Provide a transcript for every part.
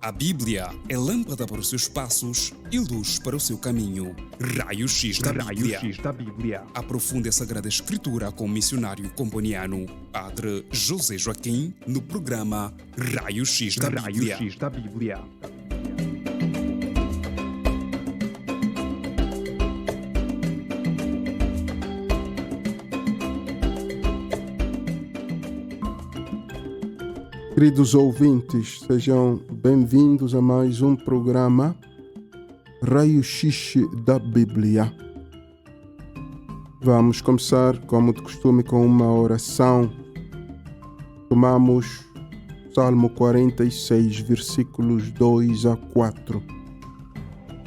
A Bíblia é lâmpada para os seus passos e luz para o seu caminho. Raio-X da Bíblia. Aprofunde a Sagrada Escritura com o missionário comboniano, Padre José Joaquim, no programa Raio-X da Bíblia. Queridos ouvintes, sejam bem-vindos a mais um programa Raio-X da Bíblia. Vamos começar, como de costume, com uma oração. Tomamos Salmo 46, versículos 2 a 4.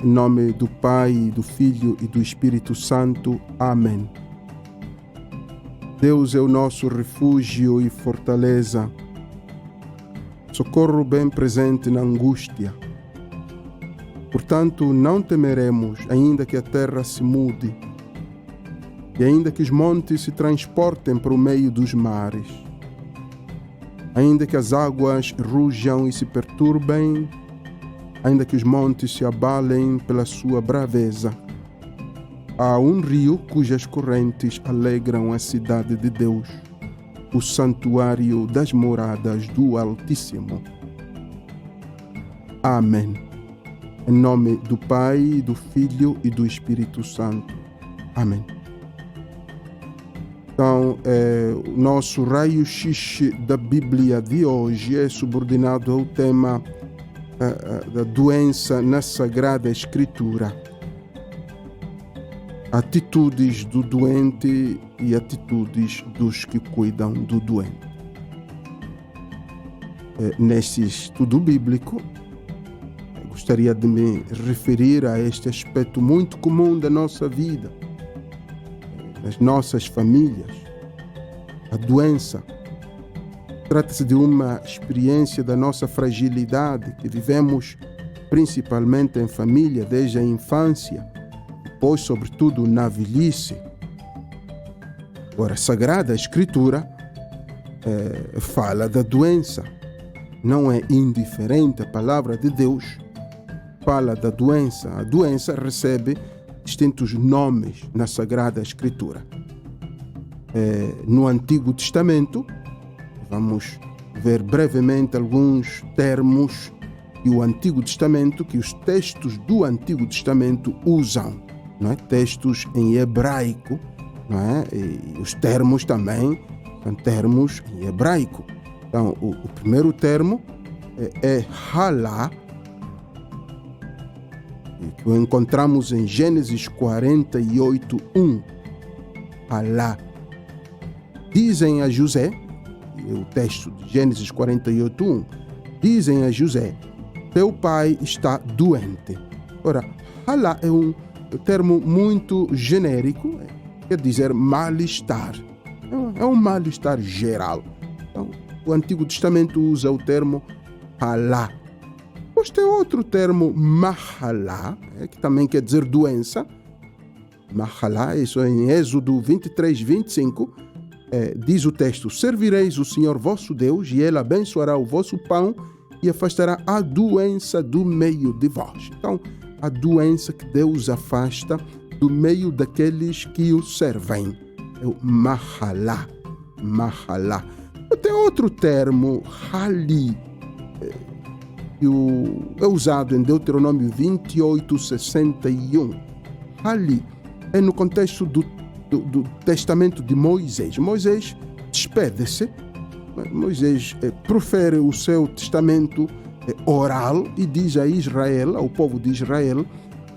Em nome do Pai, do Filho e do Espírito Santo. Amém. Deus é o nosso refúgio e fortaleza, socorro bem presente na angústia. Portanto, não temeremos, ainda que a terra se mude, e ainda que os montes se transportem para o meio dos mares, ainda que as águas rujam e se perturbem, ainda que os montes se abalem pela sua braveza. Há um rio cujas correntes alegram a cidade de Deus, o santuário das moradas do Altíssimo. Amém. Em nome do Pai, do Filho e do Espírito Santo. Amém. Então, o nosso raio-x da Bíblia de hoje é subordinado ao tema da doença na Sagrada Escritura. Atitudes do doente e atitudes dos que cuidam do doente. Neste estudo bíblico, gostaria de me referir a este aspecto muito comum da nossa vida, das nossas famílias, a doença. Trata-se de uma experiência da nossa fragilidade que vivemos principalmente em família desde a infância, depois, sobretudo, na velhice. Agora, a Sagrada Escritura fala da doença. Não é indiferente, a palavra de Deus fala da doença. A doença recebe distintos nomes na Sagrada Escritura. No Antigo Testamento, vamos ver brevemente alguns termos que o Antigo Testamento, que os textos do Antigo Testamento usam. Não é? Textos em hebraico, não é? E os termos também são termos em hebraico. Então, o primeiro termo é halá, que encontramos em Gênesis 48:1. Halá. Dizem a José, o texto de Gênesis 48:1, dizem a José: teu pai está doente. Ora, halá é um termo muito genérico, quer dizer mal-estar. É um mal-estar geral. Então, o Antigo Testamento usa o termo halá. Depois tem outro termo, mahalá, que também quer dizer doença. Mahalá, isso é em Êxodo 23:25, diz o texto: servireis o Senhor vosso Deus, e Ele abençoará o vosso pão e afastará a doença do meio de vós. Então, a doença que Deus afasta do meio daqueles que o servem. É o mahalá. Mahalá. Tem outro termo, hali, que é usado em Deuteronômio 28:61. Hali é no contexto do testamento de Moisés. Moisés despede-se. Moisés profere o seu testamento oral e diz a Israel, ao povo de Israel: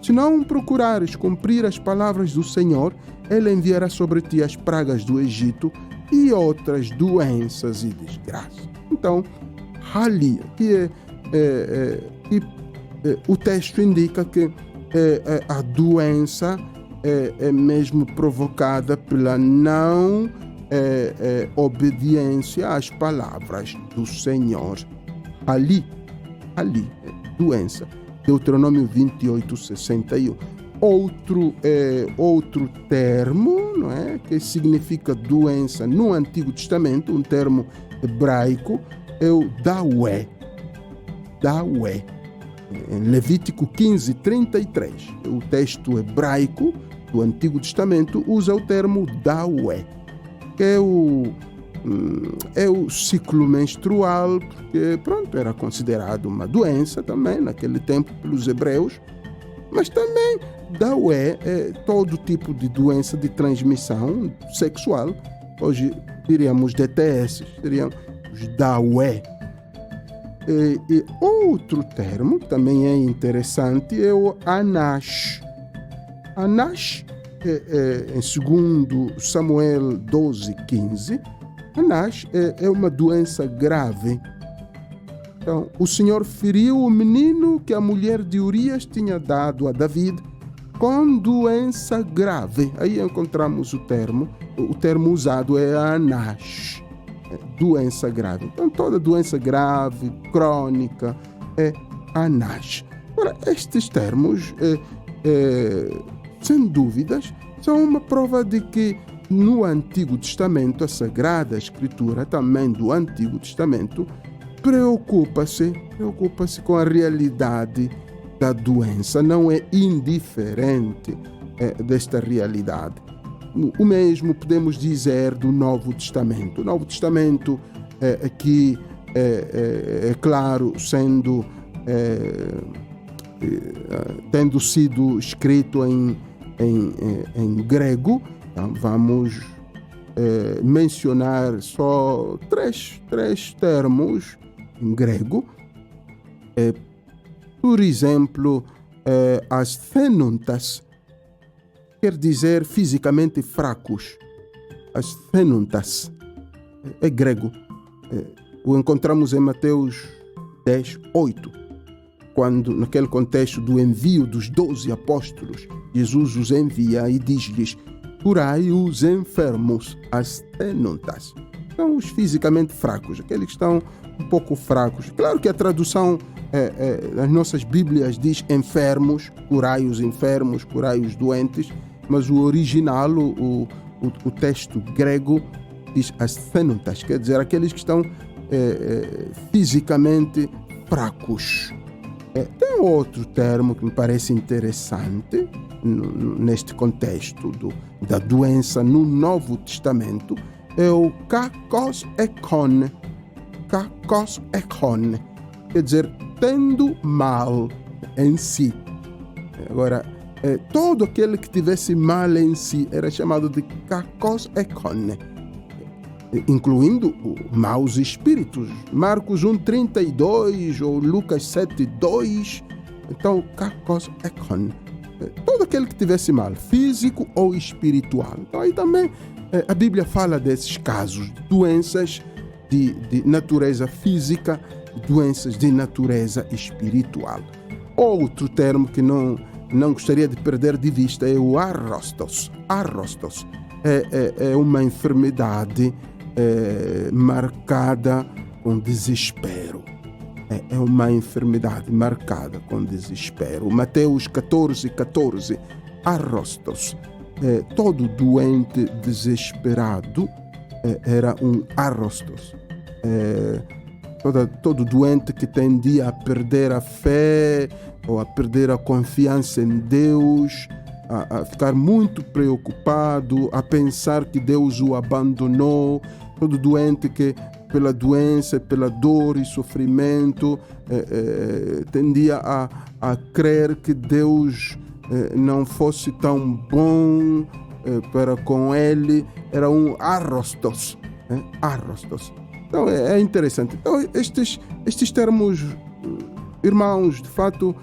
se não procurares cumprir as palavras do Senhor, Ele enviará sobre ti as pragas do Egito e outras doenças e desgraças. Então, ali, o texto indica que a doença é mesmo provocada pela não obediência às palavras do Senhor. Ali, doença. Deuteronômio 28:61. Outro termo, não é, que significa doença no Antigo Testamento, um termo hebraico, é o dawé. Dawé. Em Levítico 15:33, o texto hebraico do Antigo Testamento usa o termo Dawé, que é o ciclo menstrual, porque era considerado uma doença também naquele tempo pelos hebreus, mas também Dawé é todo tipo de doença de transmissão sexual. Hoje diríamos DTS, seriam os Dawé. E outro termo que também é interessante é o Anash. Anash, em 2 Samuel 12:15, Anash é uma doença grave. Então, o Senhor feriu o menino que a mulher de Urias tinha dado a David com doença grave. Aí encontramos o termo usado é Anash. Doença grave. Então, toda doença grave, crônica, é Anash. Agora, estes termos, sem dúvidas, são uma prova de que no Antigo Testamento, a Sagrada Escritura, também do Antigo Testamento, preocupa-se com a realidade da doença, não é indiferente desta realidade. O mesmo podemos dizer do Novo Testamento. O Novo Testamento aqui é claro, tendo sido escrito em grego. Então, vamos mencionar só três termos em grego. Por exemplo, asthenotas quer dizer fisicamente fracos. Asthenotas é grego. O encontramos em Mateus 10:8, quando, naquele contexto do envio dos 12 apóstolos, Jesus os envia e diz-lhes: curai os enfermos, asthenotas. São os fisicamente fracos, aqueles que estão um pouco fracos. Claro que a tradução das nossas Bíblias diz enfermos, curai os enfermos, curai os doentes, mas o original, o texto grego, diz asthenotas, quer dizer aqueles que estão fisicamente fracos. Tem outro termo que me parece interessante neste contexto da doença no Novo Testamento, é o kakos ekon. Kakos ekon, quer dizer, tendo mal em si. Agora, todo aquele que tivesse mal em si era chamado de kakos ekon, incluindo maus espíritos. Marcos 1:32 ou Lucas 7:2. Então, kakos ekon, todo aquele que tivesse mal, físico ou espiritual. Então, aí também a Bíblia fala desses casos, doenças de natureza física, doenças de natureza espiritual. Outro termo que não gostaria de perder de vista é o arrostos. Arrostos é uma enfermidade marcada com desespero. É uma enfermidade marcada com desespero. Mateus 14:14. Arrostos. Todo doente desesperado era um arrostos. Todo doente que tendia a perder a fé ou a perder a confiança em Deus, a ficar muito preocupado, a pensar que Deus o abandonou. Todo doente que pela doença, pela dor e sofrimento, tendia a crer que Deus não fosse tão bom para com ele, era um arrostos. Arrostos. Então é interessante. Então, estes termos, irmãos, de fato,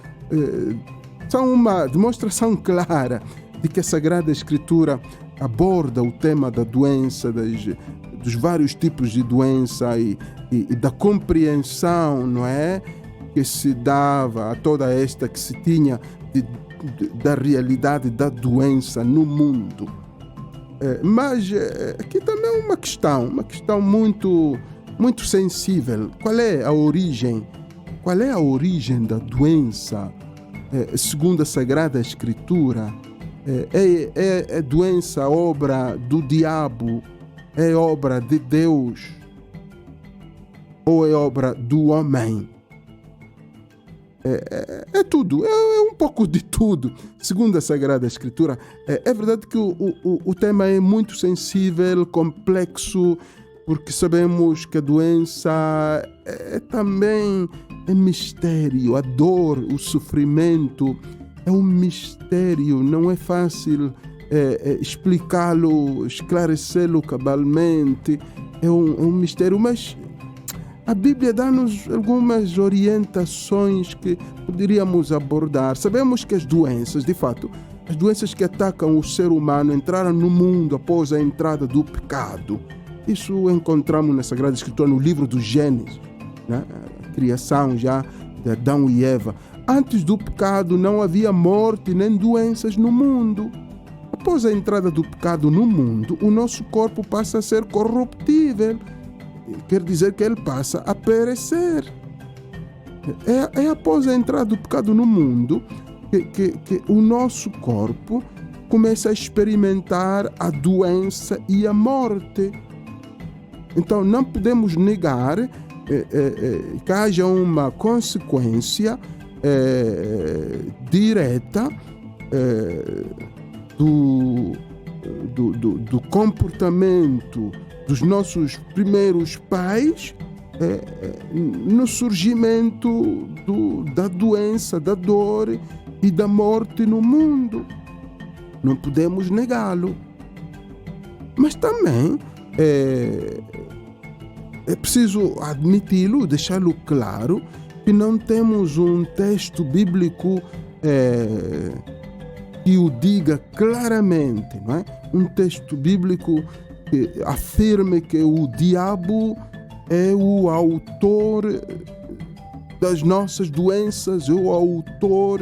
são uma demonstração clara de que a Sagrada Escritura aborda o tema da doença, dos vários tipos de doença e da compreensão, não é, que se dava a toda esta que se tinha da realidade da doença no mundo. Mas aqui também é uma questão muito, muito sensível. Qual é a origem da doença segundo a Sagrada Escritura? É doença obra do diabo? É obra de Deus? Ou é obra do homem? É tudo, é um pouco de tudo. Segundo a Sagrada Escritura, é verdade que o tema é muito sensível, complexo, porque sabemos que a doença também é mistério, a dor, o sofrimento é um mistério, não é fácil explicá-lo, esclarecê-lo cabalmente, é um mistério, mas a Bíblia dá-nos algumas orientações que poderíamos abordar. Sabemos que as doenças, de fato, as doenças que atacam o ser humano entraram no mundo após a entrada do pecado. Isso encontramos na Sagrada Escritura, no livro do Gênesis, né? A criação já de Adão e Eva. Antes do pecado não havia morte nem doenças no mundo. Após a entrada do pecado no mundo, o nosso corpo passa a ser corruptível. Quer dizer que ele passa a perecer. É após a entrada do pecado no mundo que o nosso corpo começa a experimentar a doença e a morte. Então não podemos negar que haja uma consequência direta do comportamento dos nossos primeiros pais no surgimento da doença, da dor e da morte no mundo. Não podemos negá-lo. Mas também é preciso admiti-lo, deixá-lo claro, que não temos um texto bíblico que o diga claramente, não é? Um texto bíblico que afirme que o diabo é o autor das nossas doenças, é o autor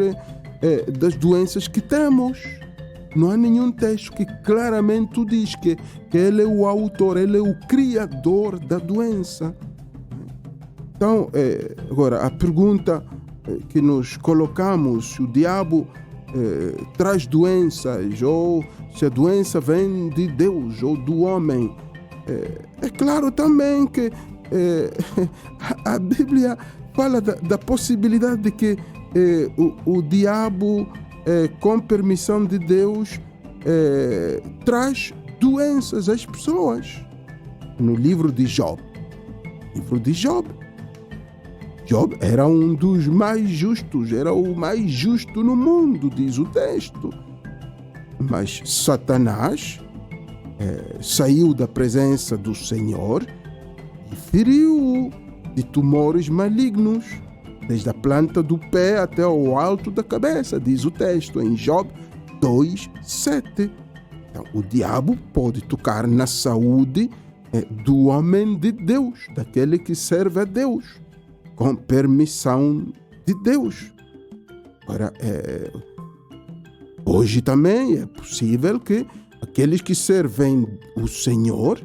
das doenças que temos. Não há nenhum texto que claramente o diz que ele é o autor, ele é o criador da doença. Então, agora, a pergunta que nos colocamos, se o diabo traz doenças, ou se a doença vem de Deus ou do homem, é claro também que a Bíblia fala da possibilidade de que o diabo, com permissão de Deus, traz doenças às pessoas. No livro de Job, Job era um dos mais justos, era o mais justo no mundo, diz o texto. Mas Satanás saiu da presença do Senhor e feriu-o de tumores malignos, desde a planta do pé até o alto da cabeça, diz o texto em Job 2:7. Então, o diabo pode tocar na saúde do homem de Deus, daquele que serve a Deus, com permissão de Deus. Agora, hoje também é possível que aqueles que servem o Senhor,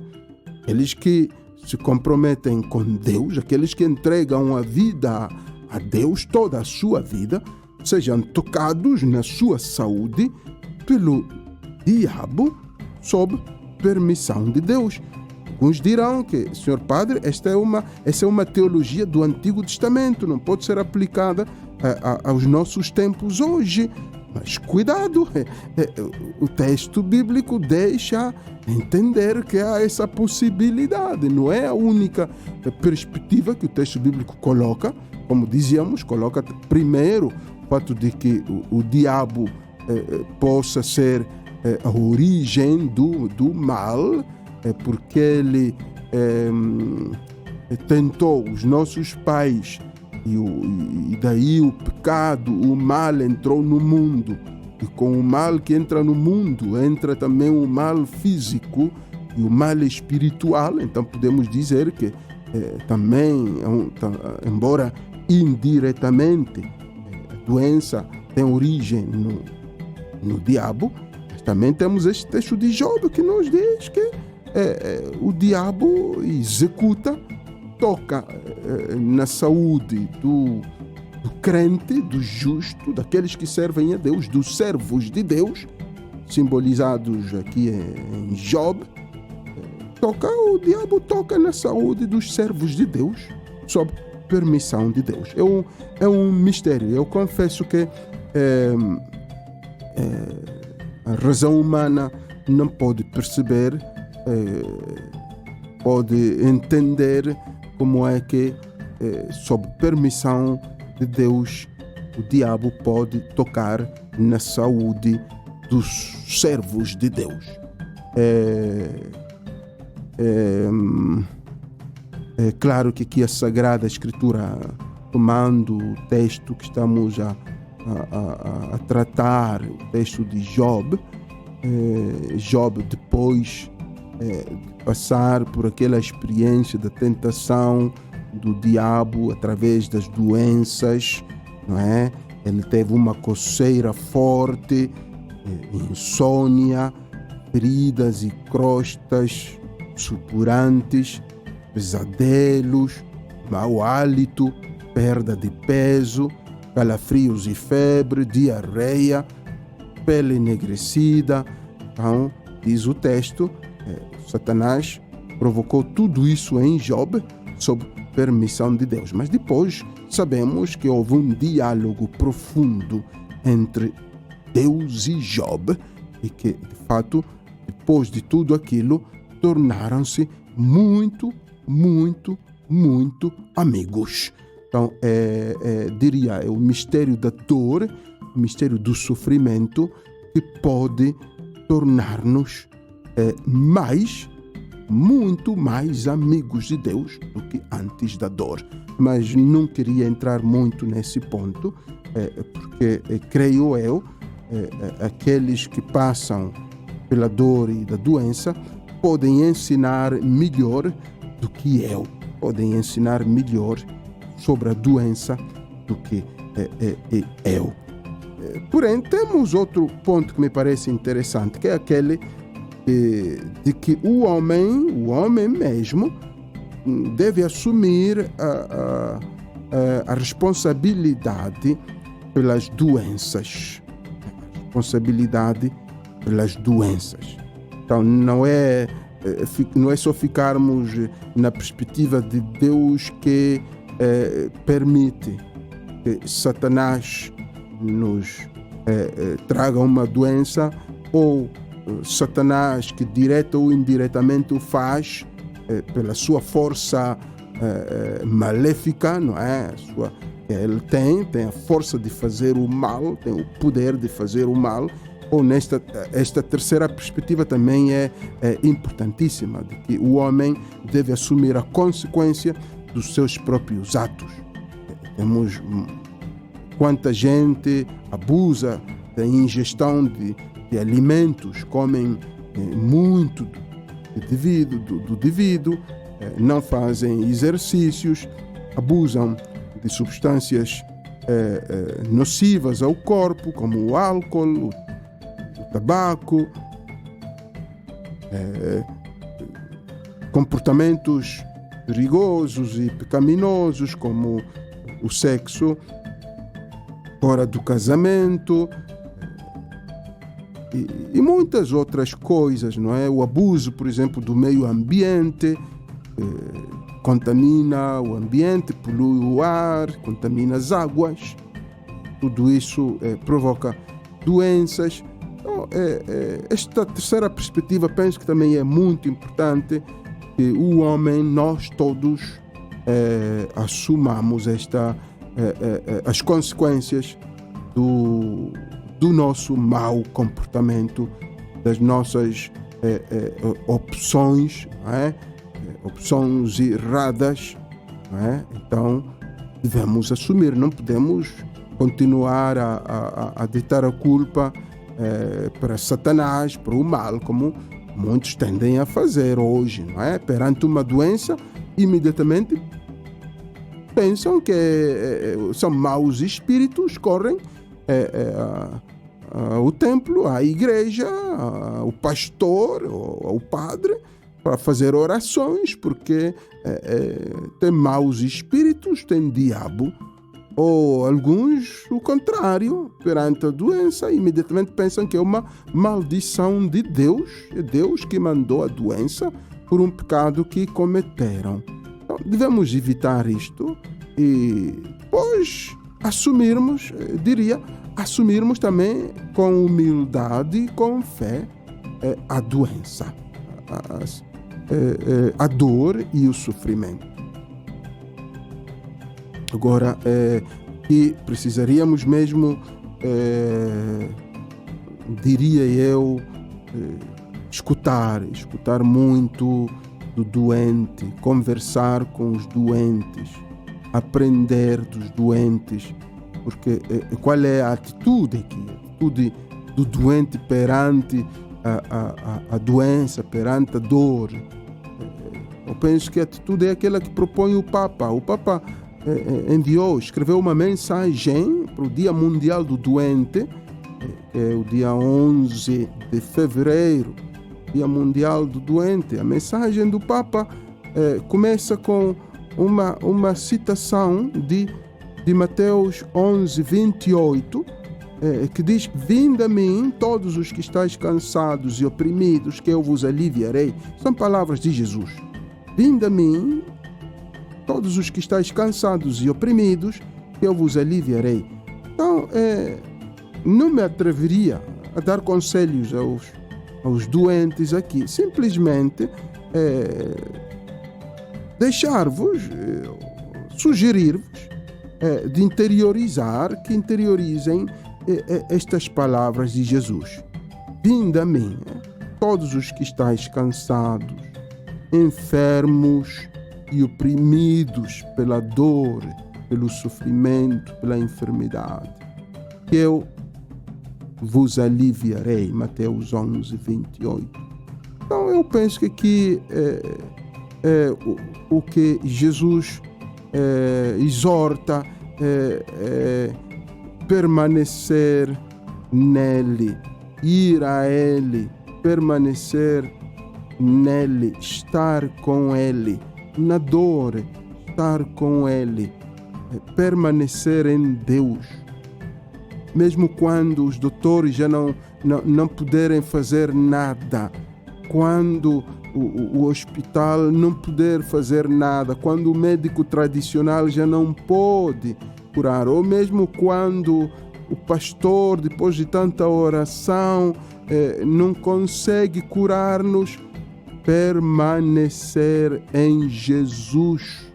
aqueles que se comprometem com Deus, aqueles que entregam a vida a Deus, toda a sua vida, sejam tocados na sua saúde pelo diabo sob permissão de Deus. Alguns dirão que, Senhor Padre, essa é uma teologia do Antigo Testamento, não pode ser aplicada aos nossos tempos hoje. Mas cuidado, o texto bíblico deixa entender que há essa possibilidade. Não é a única perspectiva que o texto bíblico coloca. Como dizíamos, coloca primeiro o fato de que o diabo possa ser a origem do mal, porque ele tentou os nossos pais, e daí o pecado, o mal entrou no mundo. E com o mal que entra no mundo, entra também o mal físico e o mal espiritual. Então podemos dizer que também, embora indiretamente, a doença tem origem no diabo, mas também temos este texto de Job que nos diz que o diabo executa, toca na saúde do crente, do justo, daqueles que servem a Deus, dos servos de Deus, simbolizados aqui em Job. O diabo toca na saúde dos servos de Deus, sob permissão de Deus. É um mistério. Eu confesso que a razão humana não pode perceber, pode entender como é que, sob permissão de Deus, o diabo pode tocar na saúde dos servos de Deus. É claro que aqui a Sagrada Escritura, tomando o texto que estamos a tratar, o texto de Job, Job, depois de passar por aquela experiência da tentação do diabo através das doenças, não é? Ele teve uma coceira forte, insônia, feridas e crostas supurantes, pesadelos, mau hálito, perda de peso, calafrios e febre, diarreia, pele enegrecida. Então, diz o texto, Satanás provocou tudo isso em Job sob permissão de Deus. Mas depois sabemos que houve um diálogo profundo entre Deus e Job e que, de fato, depois de tudo aquilo, tornaram-se muito, muito, muito amigos. Então, diria, é o mistério da dor, o mistério do sofrimento que pode tornar-nos muito mais amigos de Deus do que antes da dor. Mas não queria entrar muito nesse ponto, porque creio eu, aqueles que passam pela dor e da doença podem ensinar melhor do que eu, podem ensinar melhor sobre a doença do que eu. Porém, temos outro ponto que me parece interessante, que é aquele de que o homem mesmo, deve assumir a responsabilidade pelas doenças. A responsabilidade pelas doenças. Então, não é só ficarmos na perspectiva de Deus que permite que Satanás nos traga uma doença, ou Satanás que direta ou indiretamente o faz pela sua força maléfica, não é? Ele tem a força de fazer o mal, tem o poder de fazer o mal. Ou esta terceira perspectiva também é importantíssima, de que o homem deve assumir a consequência dos seus próprios atos. Temos quanta gente abusa da ingestão de alimentos, comem muito do devido, não fazem exercícios, abusam de substâncias nocivas ao corpo, como o álcool, o tabaco, comportamentos perigosos e pecaminosos, como o sexo fora do casamento e muitas outras coisas, não é? O abuso, por exemplo, do meio ambiente, contamina o ambiente, polui o ar, contamina as águas. Tudo isso provoca doenças. Então, esta terceira perspectiva penso que também é muito importante, que o homem, nós todos, assumamos as consequências do nosso mau comportamento, das nossas opções, não é? Opções erradas, não é? Então devemos assumir, não podemos continuar a deitar a culpa para Satanás, para o mal, como muitos tendem a fazer hoje, não é? Perante uma doença, imediatamente pensam que são maus espíritos, correm ao templo, à igreja, ao pastor, ao padre, para fazer orações, porque tem maus espíritos, tem diabo. Ou alguns, o contrário, perante a doença, imediatamente pensam que é uma maldição de Deus. É Deus que mandou a doença por um pecado que cometeram. Então, devemos evitar isto. e depois assumirmos também com humildade e com fé a doença, a dor e o sofrimento. Agora, e precisaríamos mesmo, diria eu, escutar muito do doente, conversar com os doentes, aprender dos doentes, porque qual é a atitude aqui? A atitude do doente perante a doença, perante a dor. Eu penso que a atitude é aquela que propõe o Papa. O Papa escreveu uma mensagem para o Dia Mundial do Doente, que é o dia 11 de fevereiro, Dia Mundial do Doente. A mensagem do Papa começa com uma citação de Mateus 11, 28, que diz: "Vinde a mim, todos os que estáis cansados e oprimidos, que eu vos aliviarei." São palavras de Jesus. Vinde a mim, todos os que estáis cansados e oprimidos, que eu vos aliviarei. Então, não me atreveria a dar conselhos aos doentes aqui. Simplesmente deixar-vos, sugerir-vos de interiorizem estas palavras de Jesus. Vinde a mim, todos os que estáis cansados, enfermos e oprimidos pela dor, pelo sofrimento, pela enfermidade, que eu vos aliviarei. Mateus 11, 28. Então eu penso que aqui o que Jesus exorta é permanecer nele, ir a ele, permanecer nele, estar com ele, na dor, estar com ele, permanecer em Deus. Mesmo quando os doutores já não puderem fazer nada, quando o hospital não puder fazer nada, quando o médico tradicional já não pode curar, ou mesmo quando o pastor, depois de tanta oração, não consegue curar-nos, permanecer em Jesus.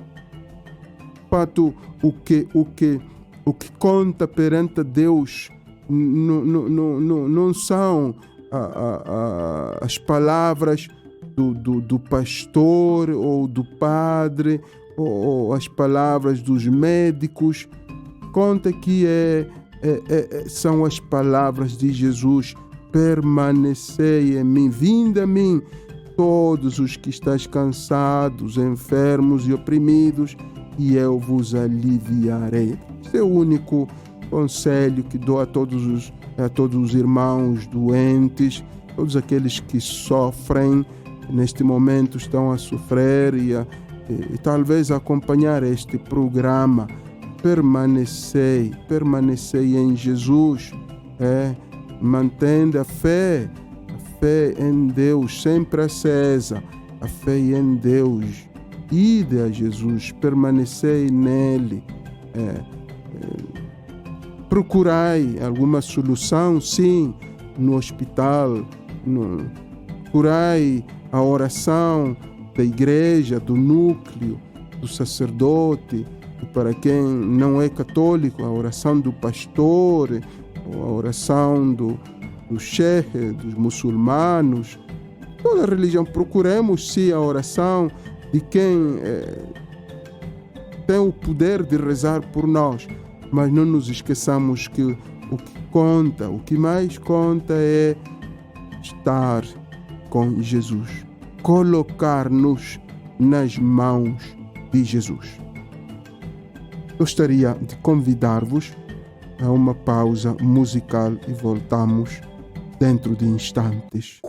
Fato, o que conta perante Deus não são as palavras do pastor ou do padre, ou as palavras dos médicos. Conta que são as palavras de Jesus: permanecei em mim, vinde a mim, todos os que estáis cansados, enfermos e oprimidos, e eu vos aliviarei. Esse é o único conselho que dou a todos os irmãos doentes, todos aqueles que sofrem, neste momento estão a sofrer e talvez acompanhar este programa. Permanecei em Jesus, mantendo a fé em Deus sempre acesa, a fé em Deus. Ide a Jesus, permanecei nele. Procurai alguma solução, sim, no hospital. Procurai a oração da igreja, do núcleo, do sacerdote. E para quem não é católico, a oração do pastor, ou a oração do chefe, dos muçulmanos. Toda religião, procuremos sim a oração de quem tem o poder de rezar por nós, mas não nos esqueçamos que o que mais conta é estar com Jesus, colocar-nos nas mãos de Jesus. Gostaria de convidar-vos a uma pausa musical e voltamos dentro de instantes.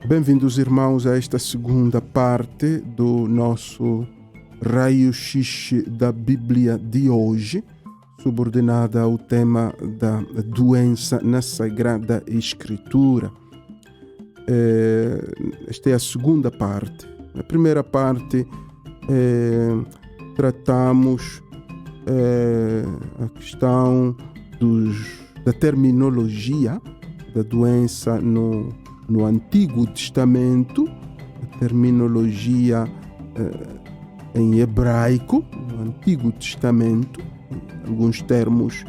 Bem-vindos, irmãos, a esta segunda parte do nosso raio-x da Bíblia de hoje, subordinada ao tema da doença na Sagrada Escritura. Esta é a segunda parte. Na primeira parte, tratamos a questão da terminologia da doença no Antigo Testamento, a terminologia em hebraico, no Antigo Testamento, alguns termos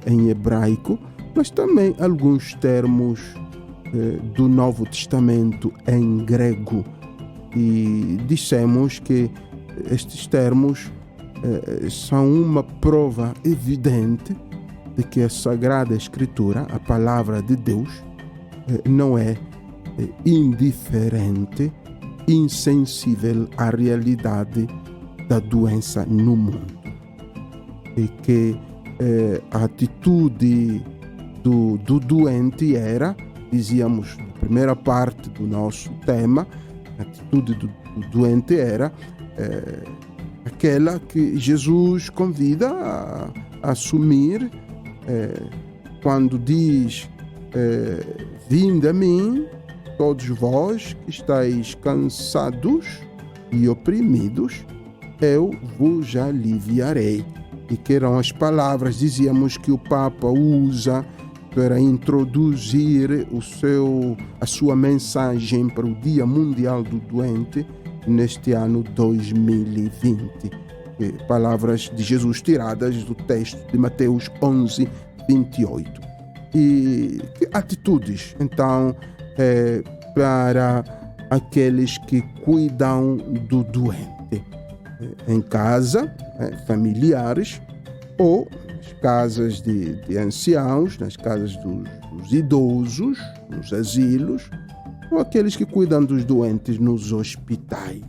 em hebraico, mas também alguns termos do Novo Testamento em grego. E dissemos que estes termos são uma prova evidente de que a Sagrada Escritura, a Palavra de Deus, não é indiferente, insensível à realidade da doença no mundo. E que a atitude do doente era, dizíamos na primeira parte do nosso tema, a atitude do doente era aquela que Jesus convida a assumir quando diz: vinde a mim, todos vós que estáis cansados e oprimidos, eu vos aliviarei. E que eram as palavras, dizíamos, que o Papa usa para introduzir a sua mensagem para o Dia Mundial do Doente neste ano 2020. Palavras de Jesus tiradas do texto de Mateus 11, 28. E que atitudes, então, para aqueles que cuidam do doente? Em casa, familiares, ou nas casas de anciãos, nas casas dos idosos, nos asilos, ou aqueles que cuidam dos doentes nos hospitais.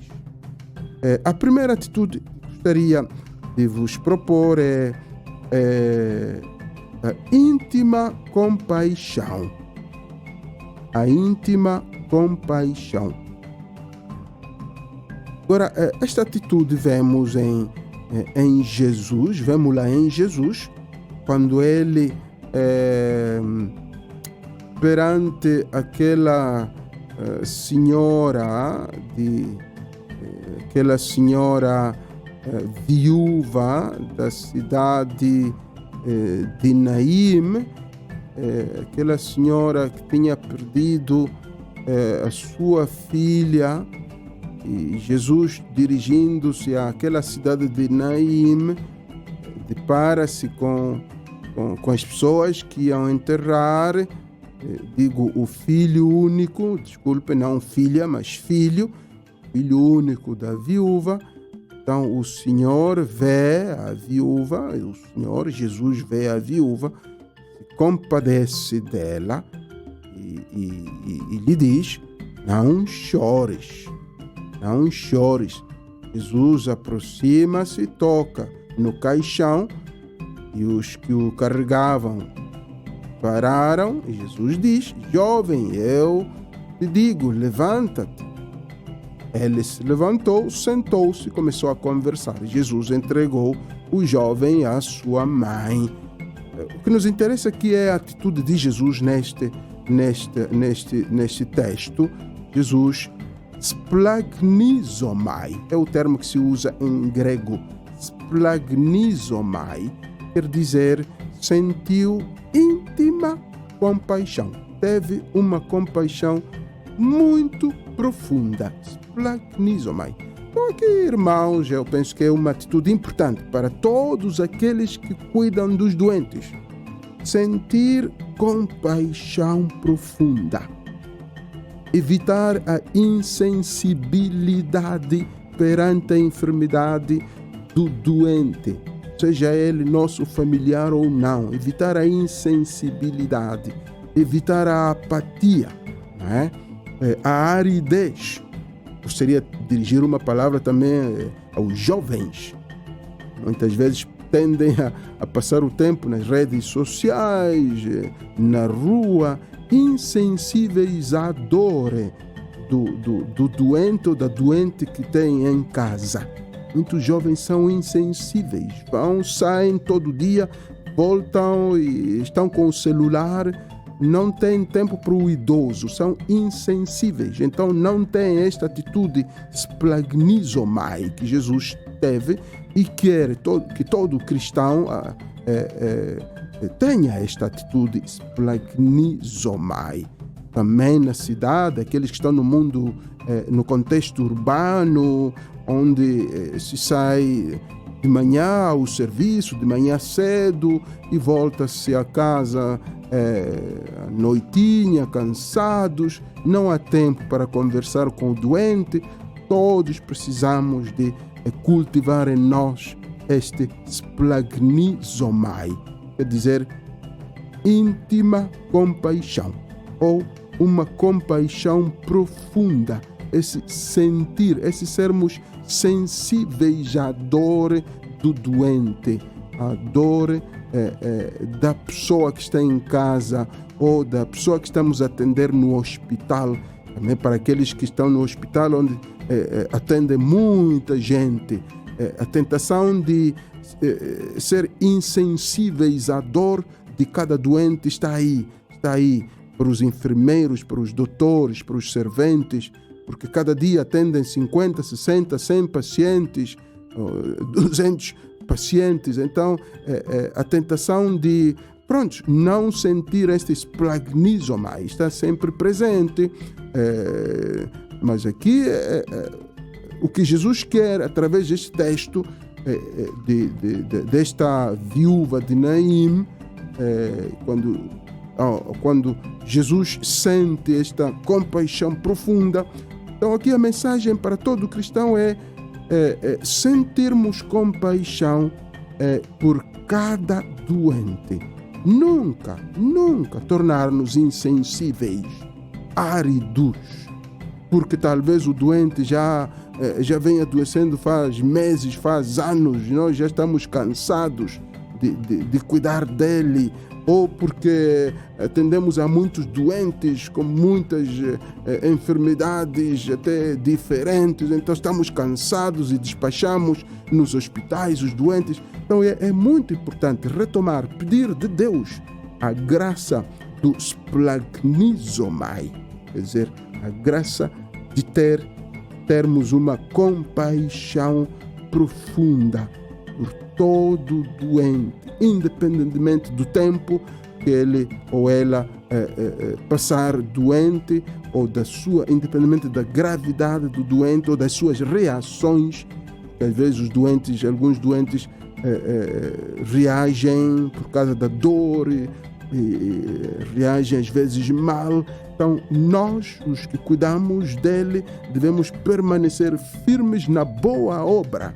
A primeira atitude que gostaria de vos propor é a íntima compaixão. A íntima compaixão. Agora, esta atitude vemos em Jesus, vemos-la em Jesus, quando ele, perante aquela senhora viúva da cidade de Naim, aquela senhora que tinha perdido a sua filha, e Jesus, dirigindo-se àquela cidade de Naim, depara-se com as pessoas que iam enterrar, o filho único, desculpe, não filha, mas filho único da viúva. Então o Senhor vê a viúva, o Senhor Jesus vê a viúva, se compadece dela e lhe diz: não chores, não chores. Jesus aproxima-se, toca no caixão, e os que o carregavam pararam, e Jesus diz: jovem, eu te digo, levanta-te. Ele se levantou, sentou-se e começou a conversar. Jesus entregou o jovem à sua mãe. O que nos interessa aqui é a atitude de Jesus neste texto. Jesus splagnizomai é o termo que se usa em grego. Splagnizomai quer dizer sentiu íntima compaixão. Teve uma compaixão muito profunda. Splagnizomai. Então aqui, irmãos, eu penso que é uma atitude importante para todos aqueles que cuidam dos doentes. Sentir compaixão profunda. Evitar a insensibilidade perante a enfermidade do doente, seja ele nosso familiar ou não. Evitar a insensibilidade, evitar a apatia, não é? A aridez. Gostaria de dirigir uma palavra também aos jovens. Muitas vezes tendem a passar o tempo nas redes sociais, na rua, insensíveis à dor do doente ou da doente que tem em casa. Muitos jovens são insensíveis, saem todo dia, voltam e estão com o celular, não têm tempo para o idoso, são insensíveis. Então não têm esta atitude splagnizomai que Jesus teve e quer que todo cristão tenha esta atitude splagnizomai. Também na cidade, aqueles que estão no mundo, no contexto urbano, onde se sai de manhã ao serviço, de manhã cedo e volta-se a casa à noitinha, cansados, não há tempo para conversar com o doente. Todos precisamos de cultivar em nós este splagnizomai, quer dizer, íntima compaixão, ou uma compaixão profunda, esse sentir, esse sermos sensíveis à dor do doente, à dor da pessoa que está em casa ou da pessoa que estamos a atender no hospital. Também para aqueles que estão no hospital onde atendem muita gente, a tentação de ser insensíveis à dor de cada doente está aí para os enfermeiros, para os doutores, para os serventes, porque cada dia atendem 50, 60, 100 pacientes, 200 pacientes. Então, a tentação de, não sentir este splagnizomai está sempre presente. Mas aqui, o que Jesus quer, através deste texto, desta viúva de Naim, quando Jesus sente esta compaixão profunda. Então aqui a mensagem para todo cristão é sentirmos compaixão por cada doente. Nunca tornar-nos insensíveis, áridos, porque talvez o doente já vem adoecendo faz meses, faz anos, nós já estamos cansados de cuidar dele, ou porque atendemos a muitos doentes com muitas enfermidades até diferentes, então estamos cansados e despachamos nos hospitais os doentes. Então é muito importante retomar, pedir de Deus a graça do splagnizomai, quer dizer, a graça de termos uma compaixão profunda por todo doente, independentemente do tempo que ele ou ela passar doente, ou independente da gravidade do doente ou das suas reações. Às vezes alguns doentes reagem por causa da dor e reagem às vezes mal. Então nós, os que cuidamos dele, devemos permanecer firmes na boa obra,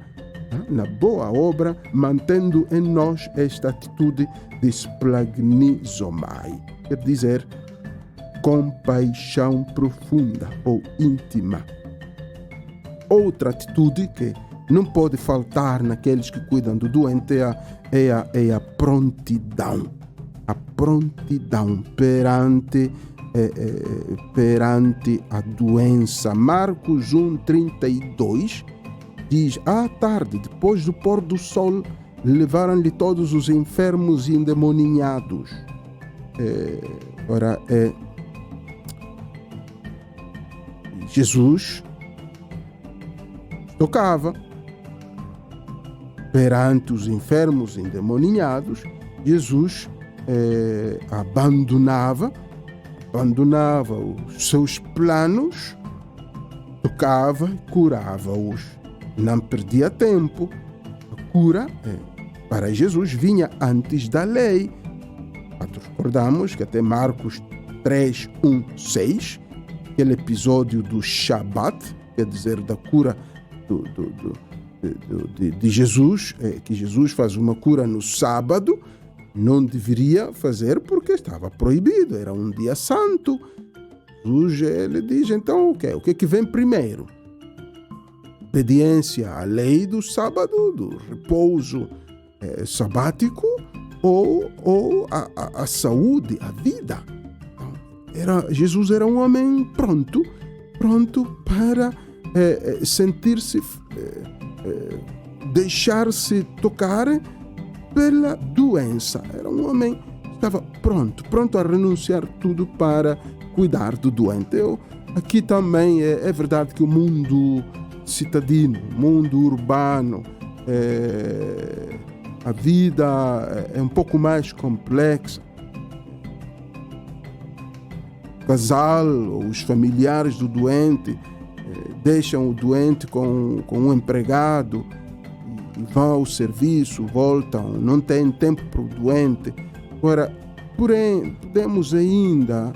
mantendo em nós esta atitude de splagnizomai, quer dizer, compaixão profunda ou íntima. Outra atitude que não pode faltar naqueles que cuidam do doente é a prontidão. A prontidão perante a doença. Marcos 1:32 diz: à tarde, depois do pôr do sol, levaram-lhe todos os enfermos e endemoninhados. Jesus tocava perante os enfermos e endemoninhados. Jesus abandonava os seus planos, tocava e curava-os. não perdia tempo. A cura para Jesus vinha antes da lei. Recordamos que até Marcos 3, 1, 6, aquele episódio do Shabat, quer dizer, da cura de Jesus, que Jesus faz uma cura no sábado, não deveria fazer porque estava proibido, era um dia santo. Jesus, ele diz, então o que é que vem primeiro? Obediência à lei do sábado, do repouso sabático, ou a saúde, a vida? Jesus era um homem pronto para sentir-se, deixar-se tocar pela doença. Era um homem que estava pronto a renunciar tudo para cuidar do doente. Aqui também é verdade que o mundo citadino, o mundo urbano, a vida é um pouco mais complexa. O casal ou os familiares do doente deixam o doente com um empregado e vão ao serviço, voltam, não têm tempo para o doente. Agora, porém, podemos ainda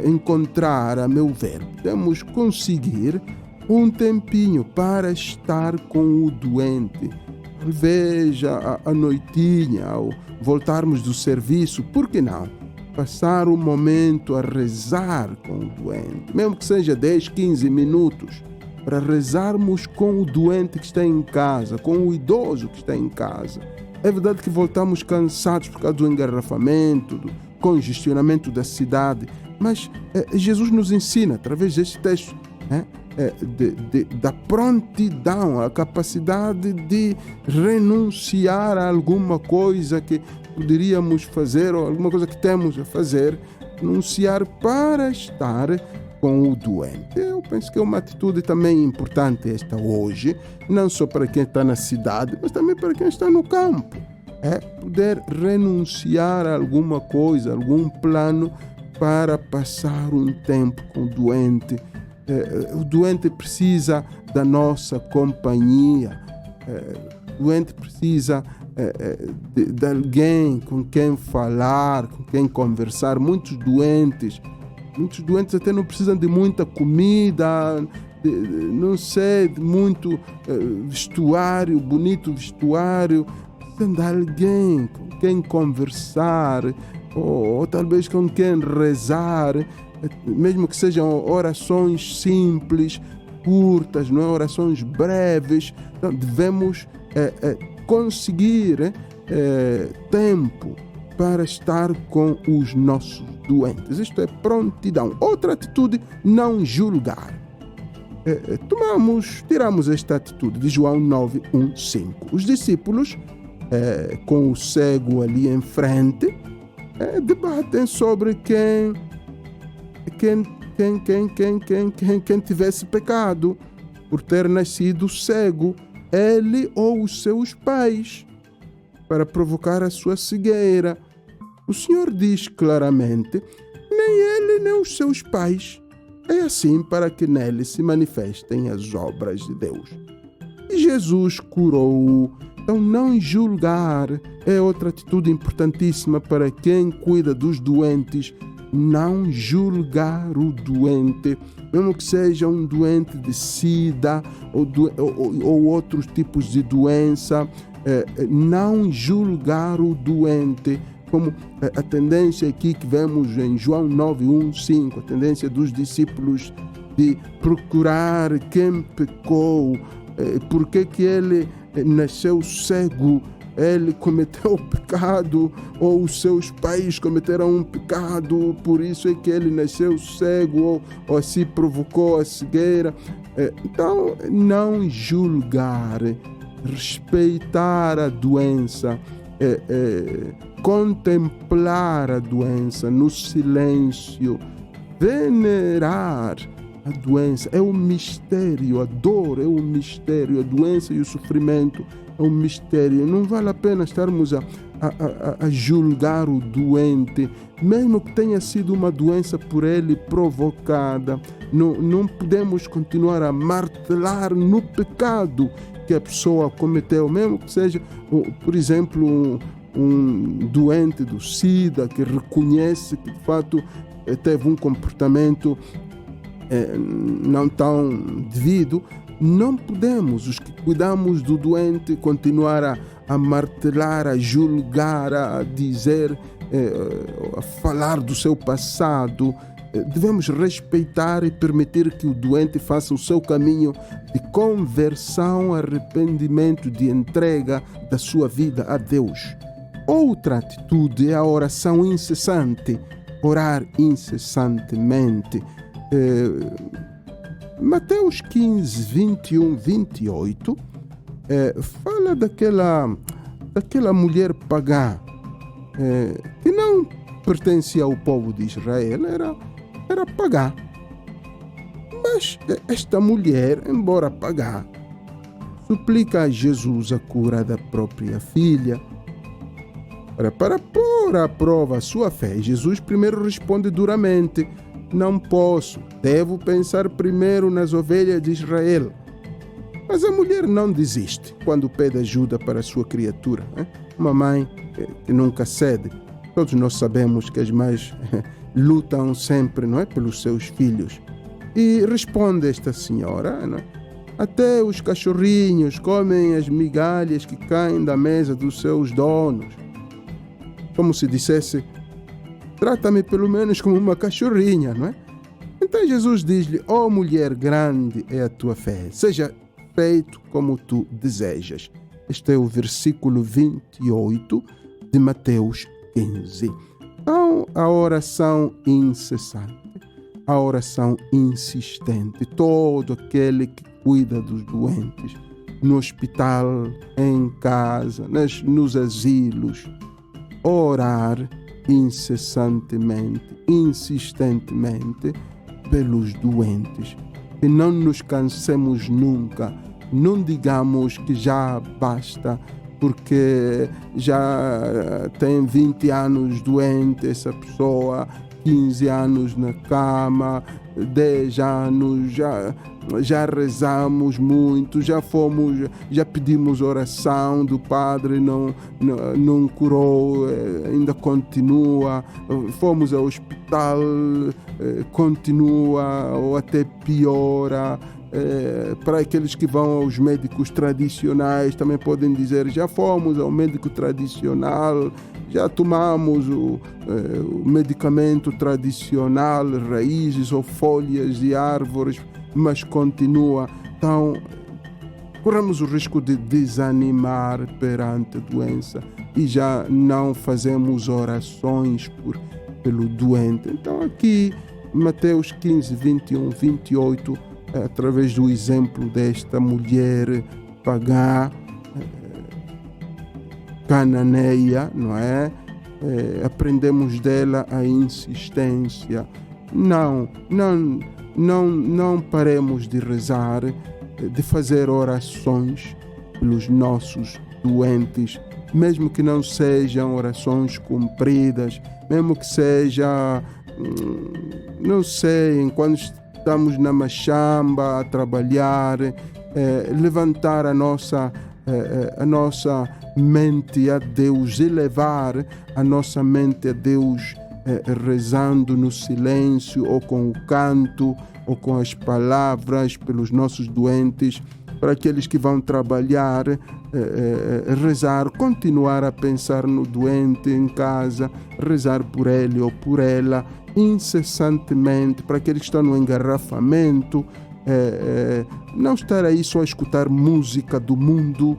encontrar, a meu ver, podemos conseguir um tempinho para estar com o doente. Talvez à noitinha, ao voltarmos do serviço, por que não? Passar um momento a rezar com o doente, mesmo que seja 10, 15 minutos, para rezarmos com o doente que está em casa, com o idoso que está em casa. É verdade que voltamos cansados por causa do engarrafamento, do congestionamento da cidade, mas Jesus nos ensina, através deste texto, da prontidão, a capacidade de renunciar a alguma coisa que poderíamos fazer ou alguma coisa que temos a fazer, renunciar para estar com o doente. Eu penso que é uma atitude também importante esta hoje, não só para quem está na cidade, mas também para quem está no campo. Poder renunciar a alguma coisa, algum plano para passar um tempo com o doente. O doente precisa da nossa companhia. O doente precisa de alguém com quem falar, com quem conversar. Muitos doentes até não precisam de muita comida, de muito vestuário, bonito vestuário. Precisam de alguém com quem conversar, ou talvez com quem rezar, mesmo que sejam orações simples, curtas, não é? Orações breves. Então, devemos conseguir tempo para estar com os nossos doentes. Isto é prontidão. Outra atitude, não julgar. Tiramos esta atitude de João 9, 1, 5. Os discípulos, com o cego ali em frente, debatem sobre quem tivesse pecado por ter nascido cego, ele ou os seus pais, para provocar a sua cegueira. O Senhor diz claramente, nem ele nem os seus pais. É assim para que nele se manifestem as obras de Deus. E Jesus curou. Então, não julgar é outra atitude importantíssima para quem cuida dos doentes. Não julgar o doente, mesmo que seja um doente de sida ou outros tipos de doença. Não julgar o doente, como a tendência aqui que vemos em João 9, 1, 5, a tendência dos discípulos de procurar quem pecou, por que ele nasceu cego, ele cometeu pecado, ou os seus pais cometeram um pecado, por isso é que ele nasceu cego, ou assim provocou a cegueira. Então, não julgar, respeitar a doença, contemplar a doença no silêncio, venerar a doença, é um mistério, a dor é um mistério, a doença e o sofrimento é um mistério. Não vale a pena estarmos a julgar o doente, mesmo que tenha sido uma doença por ele provocada. Não podemos continuar a martelar no pecado que a pessoa cometeu, mesmo que seja, por exemplo, um doente do SIDA que reconhece que de fato teve um comportamento não tão devido. Não podemos, os que cuidamos do doente, continuar a martelar, a julgar, a dizer, a falar do seu passado. Devemos respeitar e permitir que o doente faça o seu caminho de conversão, arrependimento, de entrega da sua vida a Deus. Outra atitude é a oração incessante, orar incessantemente. Mateus 15, 21, 28 fala daquela mulher pagã que não pertencia ao povo de Israel, era pagã. Mas esta mulher, embora pagã, suplica a Jesus a cura da própria filha. Para pôr à prova a sua fé, Jesus primeiro responde duramente: não posso, devo pensar primeiro nas ovelhas de Israel. Mas a mulher não desiste quando pede ajuda para a sua criatura. Uma mãe que nunca cede. Todos nós sabemos que as mães lutam sempre, não é, pelos seus filhos. E responde esta senhora, não é? Até os cachorrinhos comem as migalhas que caem da mesa dos seus donos. Como se dissesse: trata-me pelo menos como uma cachorrinha, não é? Então Jesus diz-lhe: ó mulher, grande é a tua fé, seja feito como tu desejas. Este é o versículo 28 de Mateus 15. Então, a oração incessante, a oração insistente, todo aquele que cuida dos doentes, no hospital, em casa, nos asilos, orar incessantemente, insistentemente pelos doentes. Que não nos cansemos nunca. Não digamos que já basta, porque já tem 20 anos doente essa pessoa, 15 anos na cama, 10 anos, já rezamos muito, já pedimos oração do padre, não curou, ainda continua, fomos ao hospital, continua ou até piora. Para aqueles que vão aos médicos tradicionais, também podem dizer: já fomos ao médico tradicional, já tomamos o medicamento tradicional, raízes ou folhas de árvores, mas continua. Então, corremos o risco de desanimar perante a doença e já não fazemos orações pelo doente. Então, aqui, Mateus 15, 21, 28, através do exemplo desta mulher pagã, cananeia, não é? Aprendemos dela a insistência. Não paremos de rezar, de fazer orações pelos nossos doentes, mesmo que não sejam orações compridas, mesmo que seja, não sei, enquanto estamos na machamba a trabalhar, levantar a nossa mente a Deus, elevar a nossa mente a Deus, rezando no silêncio ou com o canto ou com as palavras pelos nossos doentes. Para aqueles que vão trabalhar, rezar, continuar a pensar no doente em casa, rezar por ele ou por ela incessantemente. Para aqueles que estão no engarrafamento, não estar aí só a escutar música do mundo,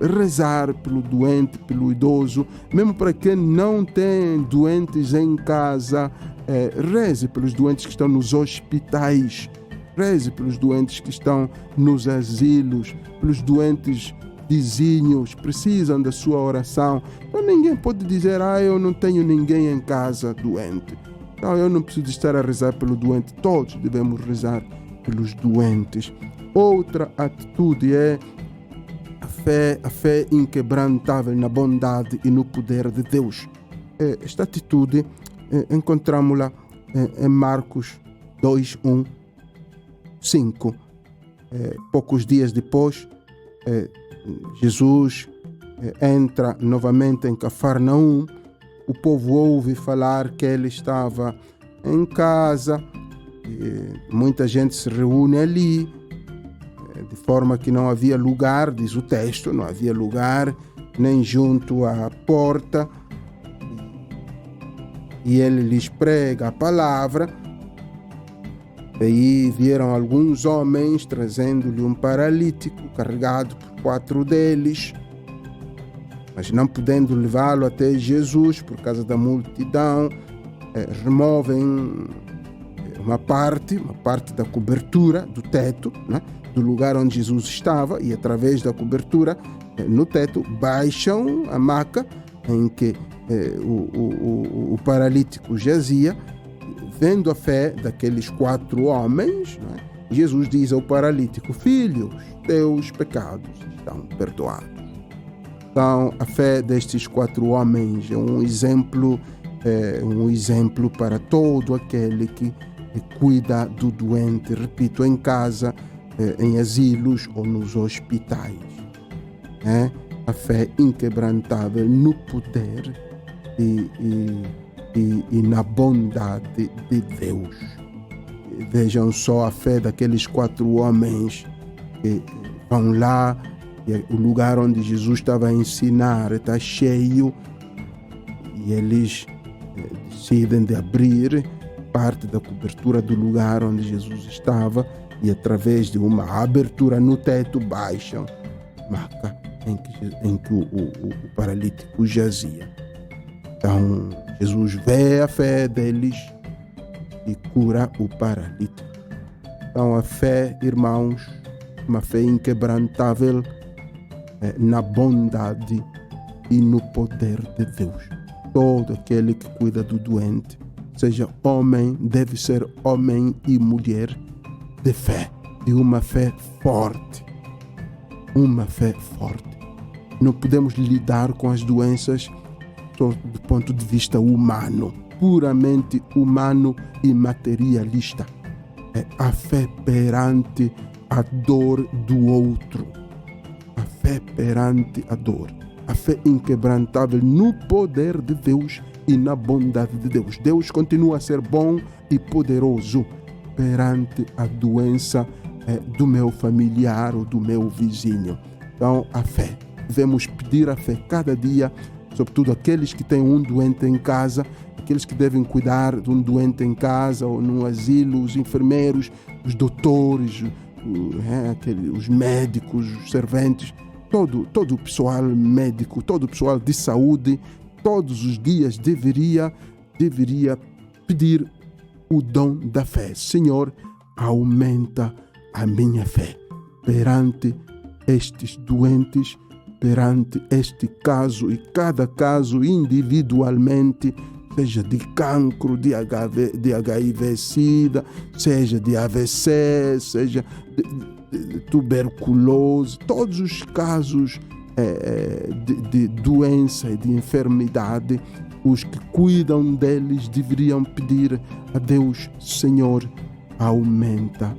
rezar pelo doente, pelo idoso. Mesmo para quem não tem doentes em casa, reze pelos doentes que estão nos hospitais, reze pelos doentes que estão nos asilos, pelos doentes vizinhos, precisam da sua oração. Então ninguém pode dizer: eu não tenho ninguém em casa doente. Então eu não preciso estar a rezar pelo doente, todos devemos rezar pelos doentes. Outra atitude é a fé inquebrantável na bondade e no poder de Deus. Esta atitude encontramos-la em Marcos 2, 1, 5. Poucos dias depois, Jesus entra novamente em Cafarnaum. O povo ouve falar que ele estava em casa. Muita gente se reúne ali, de forma que não havia lugar, diz o texto, não havia lugar nem junto à porta. E ele lhes prega a palavra. Daí vieram alguns homens trazendo-lhe um paralítico carregado por 4 deles, mas não podendo levá-lo até Jesus por causa da multidão, removem uma parte da cobertura do teto, né, do lugar onde Jesus estava, e através da cobertura no teto baixam a maca em que o paralítico jazia. Vendo a fé daqueles 4 homens, né, Jesus diz ao paralítico: filhos, teus pecados estão perdoados. Então, a fé destes 4 homens é um exemplo para todo aquele que cuida do doente, repito, em casa, em asilos ou nos hospitais. A fé inquebrantável no poder e na bondade de Deus. Vejam só a fé daqueles 4 homens que vão lá, e o lugar onde Jesus estava a ensinar está cheio, e eles decidem de abrir parte da cobertura do lugar onde Jesus estava, e através de uma abertura no teto baixam a maca em que o paralítico jazia. Então Jesus vê a fé deles e cura o paralítico. Então a fé, irmãos, uma fé inquebrantável na bondade e no poder de Deus. Todo aquele que cuida do doente, seja homem, deve ser homem e mulher de fé, de uma fé forte. Uma fé forte. Não podemos lidar com as doenças do ponto de vista humano, puramente humano e materialista. É a fé perante a dor do outro. A fé perante a dor. A fé inquebrantável no poder de Deus e na bondade de Deus. Deus continua a ser bom e poderoso perante a doença do meu familiar ou do meu vizinho. Então, a fé. Devemos pedir a fé cada dia, sobretudo aqueles que têm um doente em casa, aqueles que devem cuidar de um doente em casa ou no asilo, os enfermeiros, os doutores, os médicos, os serventes, todo o pessoal médico, todo o pessoal de saúde, todos os dias deveria pedir o dom da fé. Senhor, aumenta a minha fé perante estes doentes, perante este caso e cada caso individualmente, seja de cancro, de HIV-Sida, seja de AVC, seja de tuberculose, todos os casos de doença e de enfermidade, os que cuidam deles deveriam pedir a Deus: Senhor, aumenta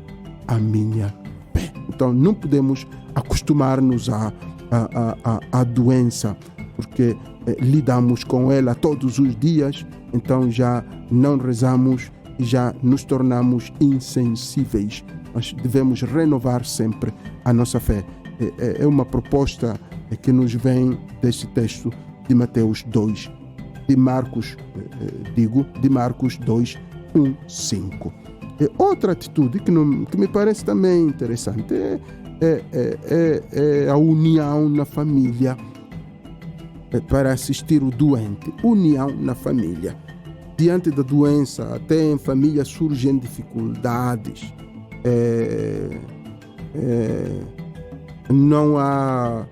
a minha fé. Então não podemos acostumar-nos à doença, porque lidamos com ela todos os dias, então já não rezamos e já nos tornamos insensíveis. Nós devemos renovar sempre a nossa fé. É uma proposta que nos vem deste texto de Mateus 2, de Marcos 2, 1, 5. Outra atitude que me parece também interessante é a união na família para assistir o doente. União na família. Diante da doença, até em família surgem dificuldades. Não há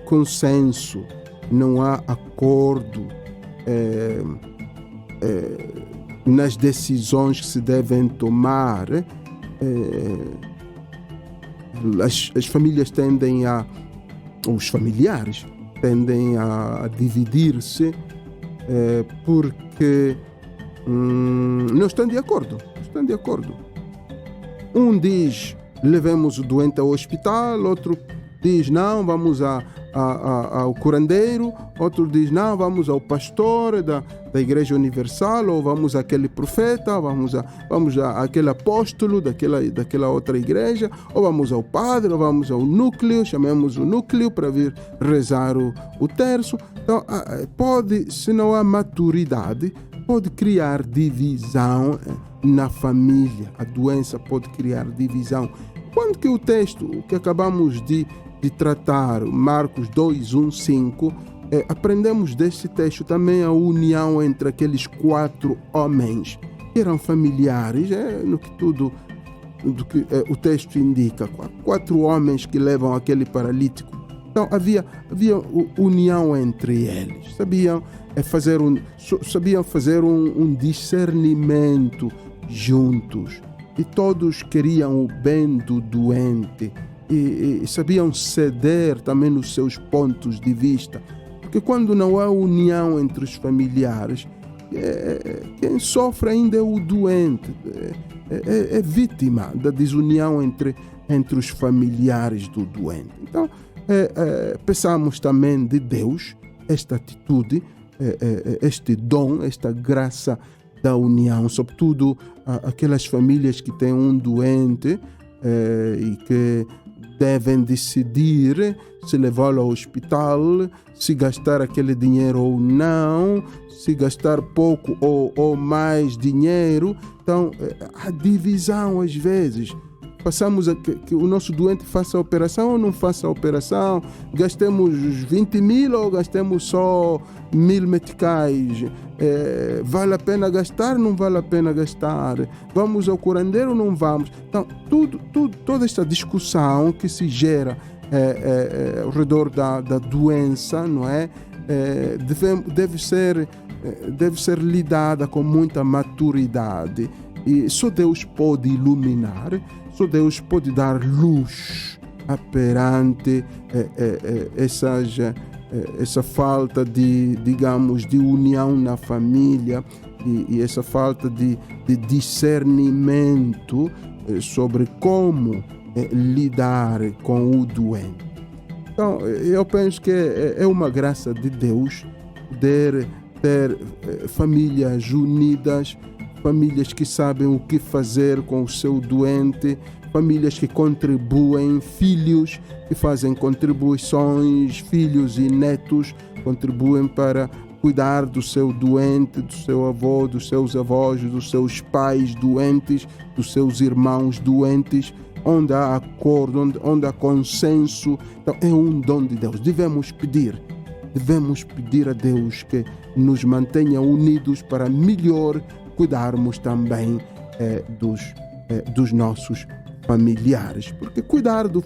consenso, não há acordo. nas decisões que se devem tomar, as famílias tendem os familiares tendem a dividir-se porque não estão de acordo. Um diz, levemos o doente ao hospital, outro diz, não, vamos ao curandeiro, outro diz, não, vamos ao pastor da Igreja Universal, ou vamos àquele profeta, vamos àquele apóstolo daquela outra igreja, ou vamos ao padre, ou vamos ao núcleo, chamemos o núcleo para vir rezar o terço. Então, se não há maturidade, pode criar divisão na família. A doença pode criar divisão. Quando que o texto que acabamos de tratar, Marcos 2, 1, 5, aprendemos desse texto também a união entre aqueles 4 homens que eram familiares, no que tudo do que o texto indica. 4 homens que levam aquele paralítico. Então havia união entre eles. Sabiam fazer um discernimento juntos. E todos queriam o bem do doente. E sabiam ceder também nos seus pontos de vista. Porque quando não há união entre os familiares, quem sofre ainda é o doente, é vítima da desunião entre os familiares do doente. Então, pensamos também de Deus, esta atitude, este dom, esta graça da união, sobretudo aquelas famílias que têm um doente e que devem decidir se levá-lo ao hospital, se gastar aquele dinheiro ou não, se gastar pouco ou mais dinheiro. Então, há divisão às vezes. Passamos que o nosso doente faça a operação ou não faça a operação, gastemos 20 mil ou gastemos só 1000 meticais, vale a pena gastar ou não vale a pena gastar, vamos ao curandeiro ou não vamos. Então, toda esta discussão que se gera ao redor da doença, não é? Deve ser lidada com muita maturidade, e só Deus pode iluminar, só Deus pode dar luz perante essa falta de união na família e essa falta de discernimento sobre como lidar com o doente. Então, eu penso que é uma graça de Deus poder ter famílias unidas, famílias que sabem o que fazer com o seu doente, famílias que contribuem, filhos que fazem contribuições, filhos e netos contribuem para cuidar do seu doente, do seu avô, dos seus avós, dos seus pais doentes, dos seus irmãos doentes, onde há acordo, onde há consenso. Então, é um dom de Deus. Devemos pedir a Deus que nos mantenha unidos para melhor cuidarmos também dos nossos familiares, porque cuidando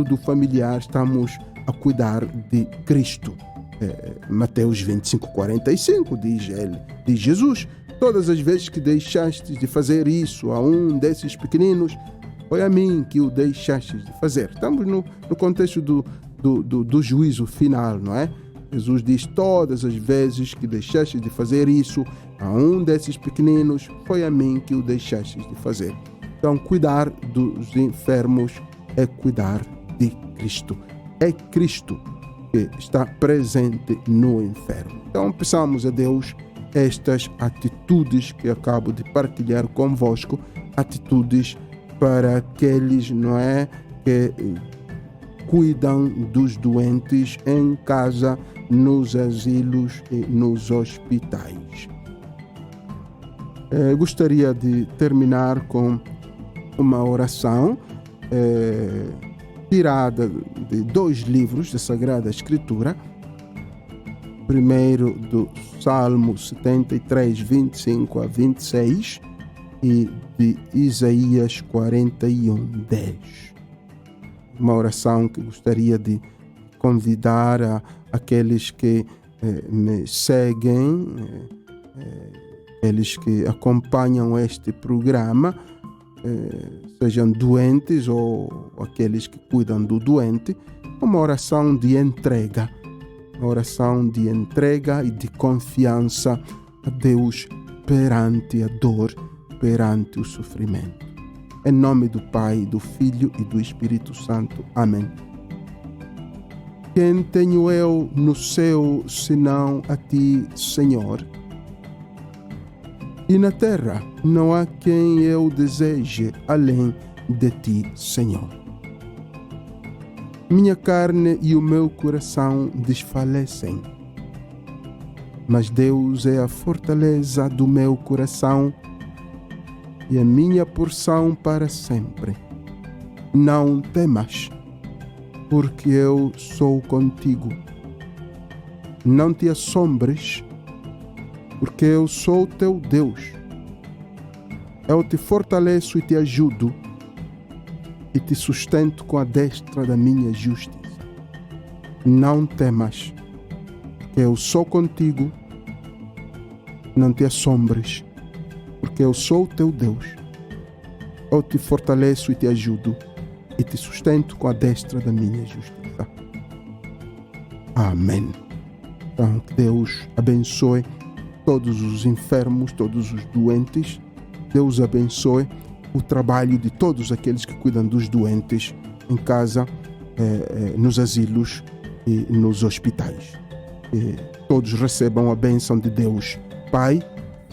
do familiar, estamos a cuidar de Cristo. Mateus 25:45 diz Jesus: todas as vezes que deixastes de fazer isso a um desses pequeninos, foi a mim que o deixastes de fazer. Estamos no contexto do juízo final, não é? Jesus diz: todas as vezes que deixastes de fazer isso a um desses pequeninos, foi a mim que o deixastes de fazer. Então, cuidar dos enfermos é cuidar de Cristo. É Cristo que está presente no enfermo. Então, peçamos a Deus estas atitudes que acabo de partilhar convosco, atitudes para aqueles, não é, que cuidam dos doentes em casa, nos asilos e nos hospitais. Gostaria de terminar com uma oração tirada de 2 livros da Sagrada Escritura. Primeiro do Salmo 73, 25 a 26 e de Isaías 41, 10. Uma oração que gostaria de convidar aqueles que me seguem aqueles que acompanham este programa, sejam doentes ou aqueles que cuidam do doente, uma oração de entrega. Uma oração de entrega e de confiança a Deus perante a dor, perante o sofrimento. Em nome do Pai, do Filho e do Espírito Santo. Amém. Quem tenho eu no céu, senão a Ti, Senhor? E na terra não há quem eu deseje além de Ti, Senhor. Minha carne e o meu coração desfalecem, mas Deus é a fortaleza do meu coração e a minha porção para sempre. Não temas, porque eu sou contigo. Não te assombres, porque eu sou teu Deus. Eu te fortaleço e te ajudo, e te sustento com a destra da minha justiça. Não temas, porque eu sou contigo. Não te assombres, porque eu sou teu Deus. Eu te fortaleço e te ajudo, e te sustento com a destra da minha justiça. Amém. Então, que Deus abençoe todos os enfermos, todos os doentes. Deus abençoe o trabalho de todos aqueles que cuidam dos doentes em casa, nos asilos e nos hospitais. Que todos recebam a bênção de Deus, Pai,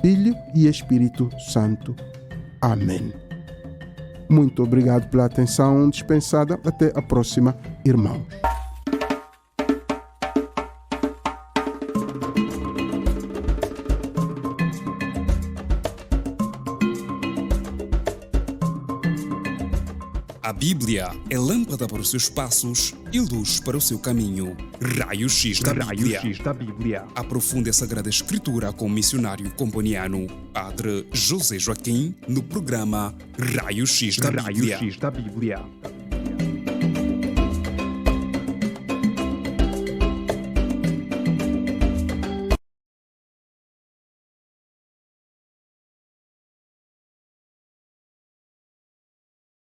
Filho e Espírito Santo. Amém. Muito obrigado pela atenção dispensada. Até a próxima, irmãos. A Bíblia é lâmpada para os seus passos e luz para o seu caminho. Raio X da Bíblia. Aprofunde a Sagrada Escritura com o missionário comboniano, Padre José Joaquim, no programa Raio X da Bíblia.